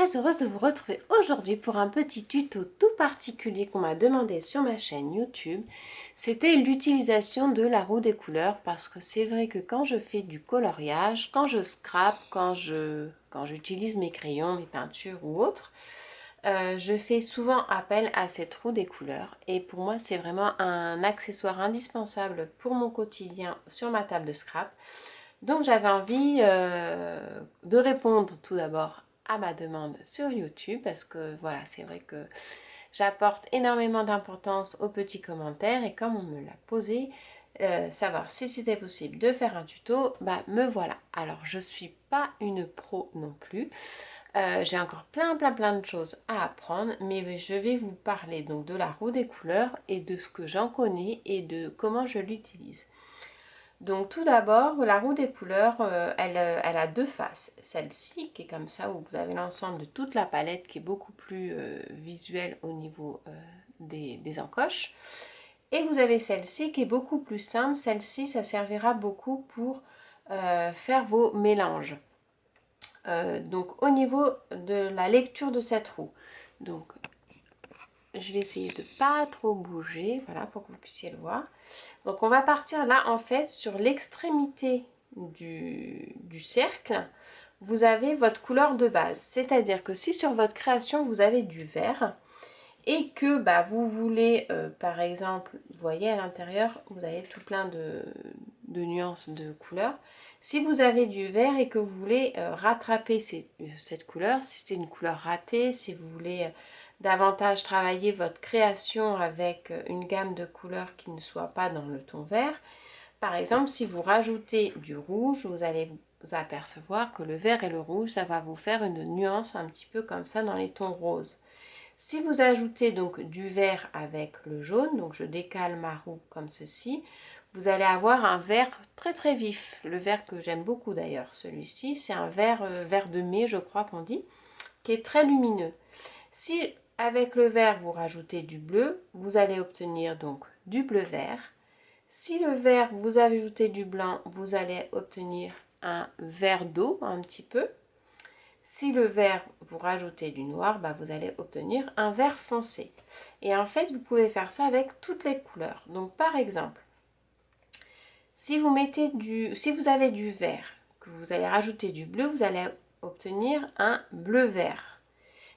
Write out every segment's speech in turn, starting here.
très heureuse de vous retrouver aujourd'hui pour un petit tuto tout particulier qu'on m'a demandé sur ma chaîne YouTube. C'était l'utilisation de la roue des couleurs parce que c'est vrai que quand je fais du coloriage, quand je scrape, quand j'utilise mes crayons, mes peintures ou autres, je fais souvent appel à cette roue des couleurs et pour moi c'est vraiment un accessoire indispensable pour mon quotidien sur ma table de scrap. Donc j'avais envie de répondre tout d'abord à ma demande sur YouTube parce que voilà, c'est vrai que j'apporte énormément d'importance aux petits commentaires et comme on me l'a posé, savoir si c'était possible de faire un tuto, bah me voilà. Alors je suis pas une pro non plus, j'ai encore plein de choses à apprendre, mais je vais vous parler donc de la roue des couleurs et de ce que j'en connais et de comment je l'utilise. Donc tout d'abord, la roue des couleurs, elle a deux faces. Celle-ci qui est comme ça, où vous avez l'ensemble de toute la palette qui est beaucoup plus visuelle au niveau des encoches. Et vous avez celle-ci qui est beaucoup plus simple. Celle-ci, ça servira beaucoup pour faire vos mélanges. Donc au niveau de la lecture de cette roue. Donc je vais essayer de pas trop bouger, voilà, pour que vous puissiez le voir. Donc on va partir là en fait sur l'extrémité du cercle, vous avez votre couleur de base. C'est-à-dire que si sur votre création vous avez du vert et que bah, vous voulez par exemple, vous voyez à l'intérieur, vous avez tout plein de nuances de couleurs. Si vous avez du vert et que vous voulez rattraper cette couleur, si c'est une couleur ratée, si vous voulez davantage travailler votre création avec une gamme de couleurs qui ne soit pas dans le ton vert, par exemple, si vous rajoutez du rouge, vous allez vous apercevoir que le vert et le rouge, ça va vous faire une nuance un petit peu comme ça dans les tons roses. Si vous ajoutez donc du vert avec le jaune, donc je décale ma roue comme ceci, vous allez avoir un vert très vif, le vert que j'aime beaucoup d'ailleurs. Celui-ci, c'est un vert, vert de mai, je crois qu'on dit, qui est très lumineux. Si avec le vert vous rajoutez du bleu, vous allez obtenir donc du bleu vert. Si le vert vous ajoutez du blanc, vous allez obtenir un vert d'eau un petit peu. Si le vert vous rajoutez du noir, bah vous allez obtenir un vert foncé. Et en fait, vous pouvez faire ça avec toutes les couleurs. Donc par exemple, si vous avez du vert, que vous allez rajouter du bleu, vous allez obtenir un bleu vert.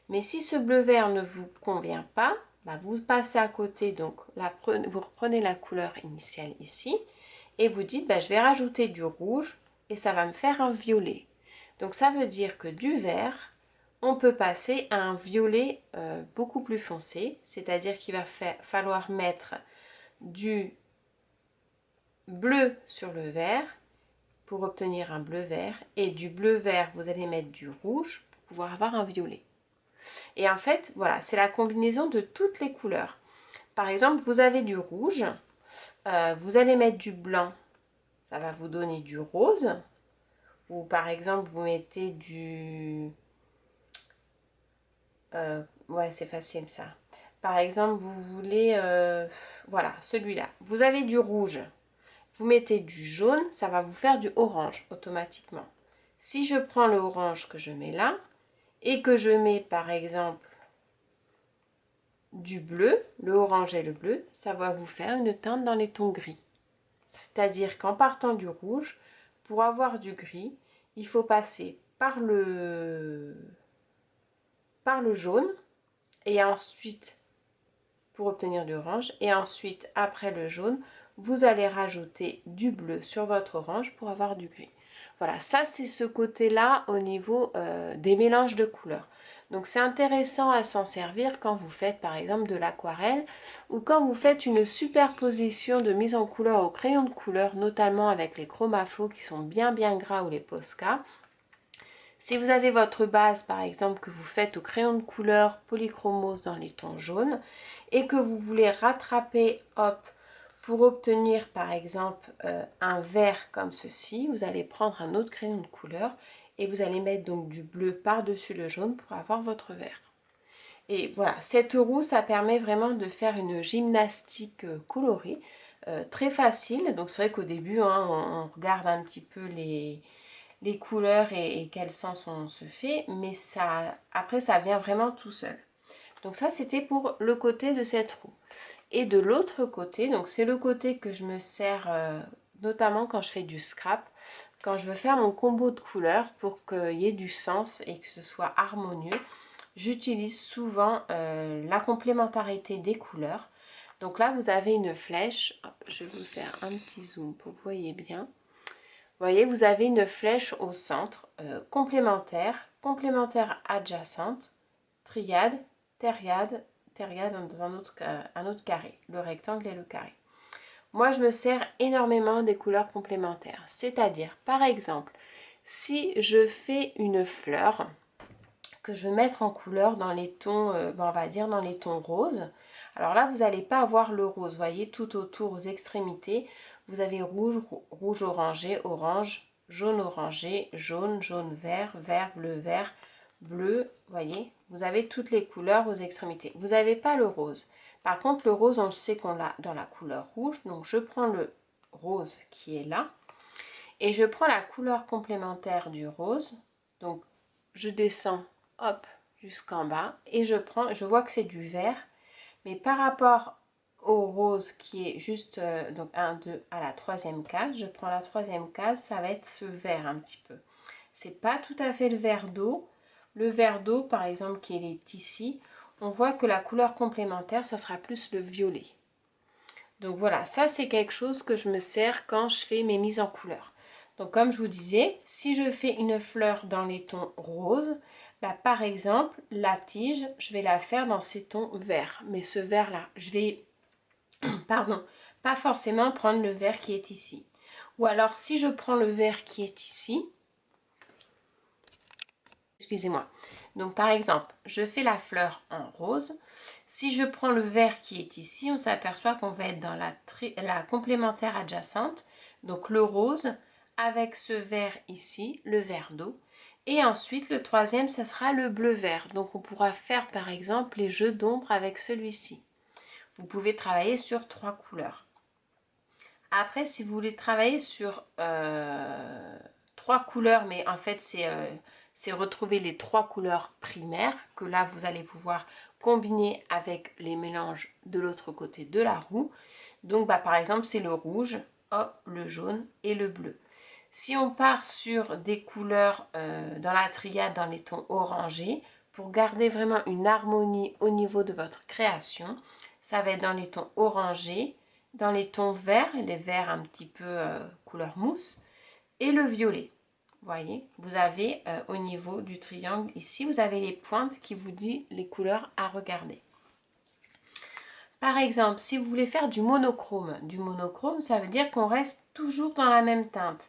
Mais si ce bleu vert ne vous convient pas, bah vous passez à côté, donc vous reprenez la couleur initiale ici et vous dites bah, je vais rajouter du rouge et ça va me faire un violet. Donc ça veut dire que du vert, on peut passer à un violet beaucoup plus foncé, c'est-à-dire qu'il va falloir mettre du bleu sur le vert pour obtenir un bleu vert et du bleu vert vous allez mettre du rouge pour pouvoir avoir un violet. Et en fait, voilà, c'est la combinaison de toutes les couleurs. Par exemple, vous avez du rouge, vous allez mettre du blanc, ça va vous donner du rose. Ou par exemple, vous mettez du... ouais, c'est facile ça. Par exemple, vous voulez... voilà, celui-là. Vous avez du rouge. Vous mettez du jaune, ça va vous faire du orange automatiquement. Si je prends le orange que je mets là, et que je mets par exemple du bleu, le orange et le bleu, ça va vous faire une teinte dans les tons gris. C'est-à-dire qu'en partant du rouge, pour avoir du gris, il faut passer par le jaune et ensuite pour obtenir du orange et ensuite après le jaune vous allez rajouter du bleu sur votre orange pour avoir du gris. Voilà, ça c'est ce côté là au niveau des mélanges de couleurs. Donc c'est intéressant à s'en servir quand vous faites par exemple de l'aquarelle ou quand vous faites une superposition de mise en couleur au crayon de couleur, notamment avec les chromaflots qui sont bien gras ou les Posca. Si vous avez votre base par exemple que vous faites au crayon de couleur polychromose dans les tons jaunes et que vous voulez rattraper hop pour obtenir par exemple un vert comme ceci, vous allez prendre un autre crayon de couleur et vous allez mettre donc du bleu par-dessus le jaune pour avoir votre vert. Et voilà, cette roue, ça permet vraiment de faire une gymnastique colorée, très facile. Donc c'est vrai qu'au début, hein, on regarde un petit peu les les couleurs et quel sens on se fait, mais ça, après ça vient vraiment tout seul. Donc ça c'était pour le côté de cette roue. Et de l'autre côté, donc c'est le côté que je me sers notamment quand je fais du scrap, quand je veux faire mon combo de couleurs pour qu'il y ait du sens et que ce soit harmonieux, j'utilise souvent la complémentarité des couleurs. Donc là vous avez une flèche, hop, je vais vous faire un petit zoom pour que vous voyez bien. Vous voyez, vous avez une flèche au centre, complémentaire, complémentaire adjacente, triade, teriade, teriade dans un autre carré, le rectangle et le carré. Moi, je me sers énormément des couleurs complémentaires. C'est-à-dire, par exemple, si je fais une fleur que je vais mettre en couleur dans les tons, on va dire dans les tons roses. Alors là, vous n'allez pas avoir le rose. Vous voyez, tout autour aux extrémités, vous avez rouge, rouge orangé, orange, jaune orangé, jaune, jaune vert, vert, bleu, bleu. Vous voyez, vous avez toutes les couleurs aux extrémités. Vous n'avez pas le rose. Par contre, le rose, on sait qu'on l'a dans la couleur rouge. Donc, je prends le rose qui est là. Et je prends la couleur complémentaire du rose. Donc, je descends, hop, jusqu'en bas. Et je vois que c'est du vert. Mais par rapport au rose qui est juste, donc 1, 2, à la troisième case, je prends la troisième case, ça va être ce vert un petit peu. C'est pas tout à fait le vert d'eau. Le vert d'eau, par exemple, qui est ici, on voit que la couleur complémentaire, ça sera plus le violet. Donc voilà, ça c'est quelque chose que je me sers quand je fais mes mises en couleur. Donc comme je vous disais, si je fais une fleur dans les tons roses, bah, par exemple, la tige, je vais la faire dans ces tons verts. Mais ce vert-là, je vais, pardon, pas forcément prendre le vert qui est ici. Ou alors si je prends le vert qui est ici, excusez-moi. Donc par exemple, je fais la fleur en rose. Si je prends le vert qui est ici, on s'aperçoit qu'on va être dans la complémentaire adjacente. Donc le rose avec ce vert ici, le vert d'eau. Et ensuite, le troisième, ça sera le bleu-vert. Donc on pourra faire par exemple les jeux d'ombre avec celui-ci. Vous pouvez travailler sur 3 couleurs. Après, si vous voulez travailler sur 3 couleurs, mais en fait c'est retrouver les 3 couleurs primaires que là vous allez pouvoir combiner avec les mélanges de l'autre côté de la roue. Donc bah, par exemple c'est le rouge, hop, le jaune et le bleu. Si on part sur des couleurs dans la triade, dans les tons orangés, pour garder vraiment une harmonie au niveau de votre création, ça va être dans les tons orangés, dans les tons verts, les verts un petit peu couleur mousse, et le violet. Vous voyez, vous avez au niveau du triangle ici, vous avez les pointes qui vous disent les couleurs à regarder. Par exemple, si vous voulez faire du monochrome ça veut dire qu'on reste toujours dans la même teinte.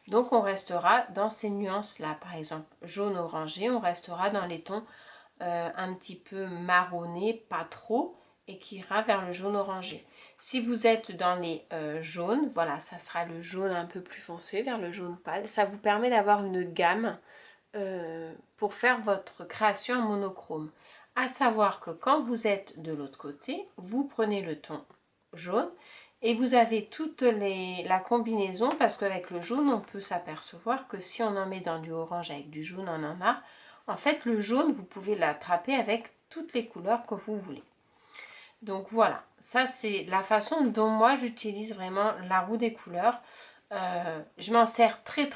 Donc on restera dans ces nuances-là. Par exemple, jaune orangé, on restera dans les tons un petit peu marronné, pas trop, et qui ira vers le jaune orangé. Si vous êtes dans les jaunes, voilà, ça sera le jaune un peu plus foncé, vers le jaune pâle. Ça vous permet d'avoir une gamme pour faire votre création en monochrome. À savoir que quand vous êtes de l'autre côté, vous prenez le ton jaune et vous avez toute la combinaison, parce qu'avec le jaune, on peut s'apercevoir que si on en met dans du orange avec du jaune, on en a. En fait, le jaune, vous pouvez l'attraper avec toutes les couleurs que vous voulez. Donc voilà, ça c'est la façon dont moi j'utilise vraiment la roue des couleurs. Je m'en sers très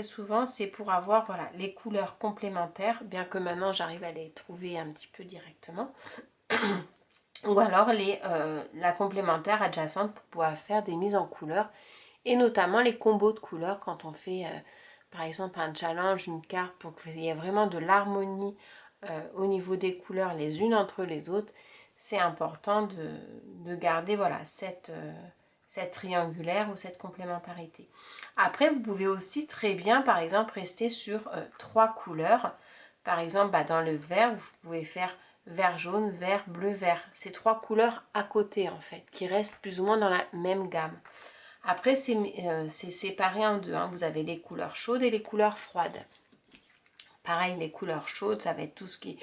souvent, c'est pour avoir voilà, les couleurs complémentaires, bien que maintenant j'arrive à les trouver un petit peu directement. Ou alors la complémentaire adjacente pour pouvoir faire des mises en couleurs, et notamment les combos de couleurs quand on fait par exemple un challenge, une carte, pour qu'il y ait vraiment de l'harmonie au niveau des couleurs les unes entre les autres. C'est important de garder voilà, cette triangulaire ou cette complémentarité. Après, vous pouvez aussi très bien, par exemple, rester sur 3 couleurs. Par exemple, bah, dans le vert, vous pouvez faire vert jaune, vert bleu, vert. C'est 3 couleurs à côté, en fait, qui restent plus ou moins dans la même gamme. Après, c'est séparé en deux. Hein. Vous avez les couleurs chaudes et les couleurs froides. Pareil, les couleurs chaudes, ça va être tout ce qui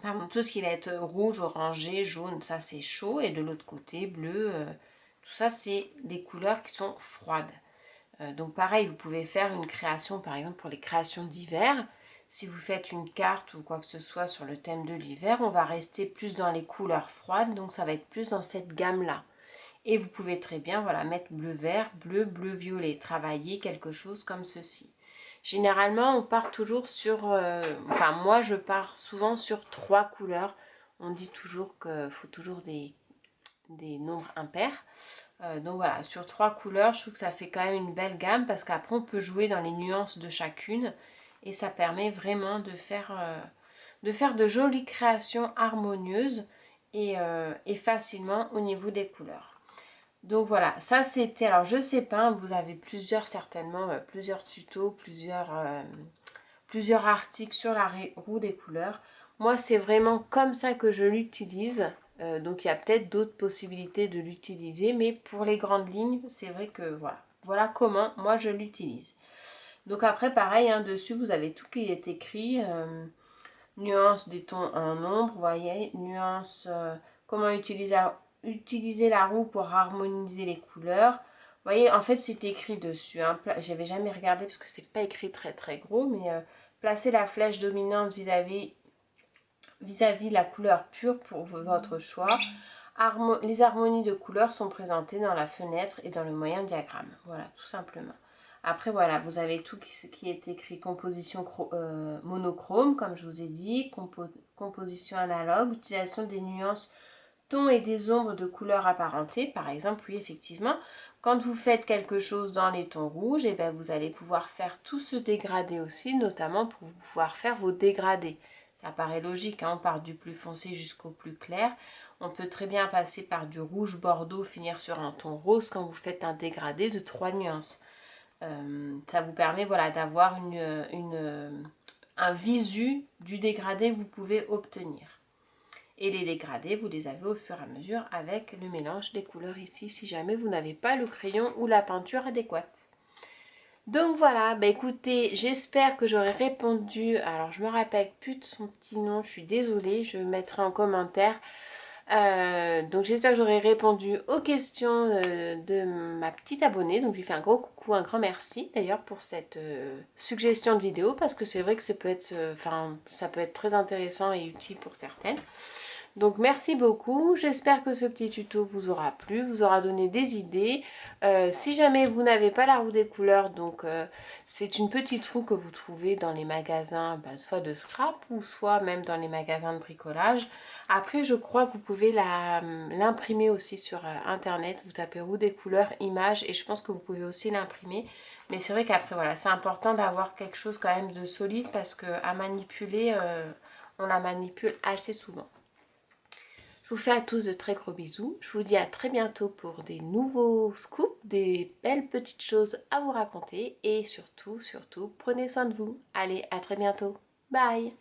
pardon, tout ce qui va être rouge, orangé, jaune, ça c'est chaud. Et de l'autre côté, bleu, tout ça c'est des couleurs qui sont froides. Donc pareil, vous pouvez faire une création par exemple pour les créations d'hiver. Si vous faites une carte ou quoi que ce soit sur le thème de l'hiver, on va rester plus dans les couleurs froides, donc ça va être plus dans cette gamme-là. Et vous pouvez très bien voilà, mettre bleu-vert, bleu, bleu-violet, travailler quelque chose comme ceci. Généralement, on part toujours sur... enfin, moi, je pars souvent sur 3 couleurs. On dit toujours qu'il faut toujours des nombres impairs. Donc voilà, sur 3 couleurs, je trouve que ça fait quand même une belle gamme parce qu'après, on peut jouer dans les nuances de chacune. Et ça permet vraiment de faire de jolies créations harmonieuses et facilement au niveau des couleurs. Donc voilà, ça c'était, alors je sais pas, vous avez plusieurs certainement, plusieurs tutos, plusieurs articles sur la roue des couleurs. Moi c'est vraiment comme ça que je l'utilise, donc il y a peut-être d'autres possibilités de l'utiliser, mais pour les grandes lignes, c'est vrai que voilà comment moi je l'utilise. Donc après pareil, hein, dessus vous avez tout qui est écrit, nuances des tons en ombre, vous voyez, nuances, comment utiliser la roue pour harmoniser les couleurs. Vous voyez, en fait, c'est écrit dessus. Hein. J'avais jamais regardé parce que c'est pas écrit très très gros, mais placez la flèche dominante vis-à-vis la couleur pure pour votre choix. Les harmonies de couleurs sont présentées dans la fenêtre et dans le moyen diagramme. Voilà, tout simplement. Après, voilà, vous avez tout ce qui est écrit composition monochrome, comme je vous ai dit, composition analogue, utilisation des nuances tons et des ombres de couleurs apparentées. Par exemple, oui, effectivement, quand vous faites quelque chose dans les tons rouges, et bien, vous allez pouvoir faire tout ce dégradé aussi, notamment pour pouvoir faire vos dégradés. Ça paraît logique, hein, on part du plus foncé jusqu'au plus clair. On peut très bien passer par du rouge bordeaux, finir sur un ton rose quand vous faites un dégradé de 3 nuances. Ça vous permet voilà, d'avoir un visu du dégradé que vous pouvez obtenir. Et les dégradés, vous les avez au fur et à mesure avec le mélange des couleurs ici, si jamais vous n'avez pas le crayon ou la peinture adéquate. Donc voilà, bah écoutez, j'espère que j'aurai répondu. Alors je me rappelle plus de son petit nom, je suis désolée, je mettrai en commentaire. Donc j'espère que j'aurai répondu aux questions de ma petite abonnée. Donc je lui fais un gros coucou, un grand merci d'ailleurs pour cette suggestion de vidéo parce que c'est vrai que ça peut être très intéressant et utile pour certaines. Donc merci beaucoup, j'espère que ce petit tuto vous aura plu, vous aura donné des idées. Si jamais vous n'avez pas la roue des couleurs, donc c'est une petite roue que vous trouvez dans les magasins, soit de scrap ou soit même dans les magasins de bricolage. Après je crois que vous pouvez l'imprimer aussi sur internet, vous tapez roue des couleurs, images et je pense que vous pouvez aussi l'imprimer. Mais c'est vrai qu'après voilà, c'est important d'avoir quelque chose quand même de solide parce qu'à manipuler, on la manipule assez souvent. Je vous fais à tous de très gros bisous. Je vous dis à très bientôt pour des nouveaux scoops, des belles petites choses à vous raconter. Et surtout, prenez soin de vous. Allez, à très bientôt. Bye!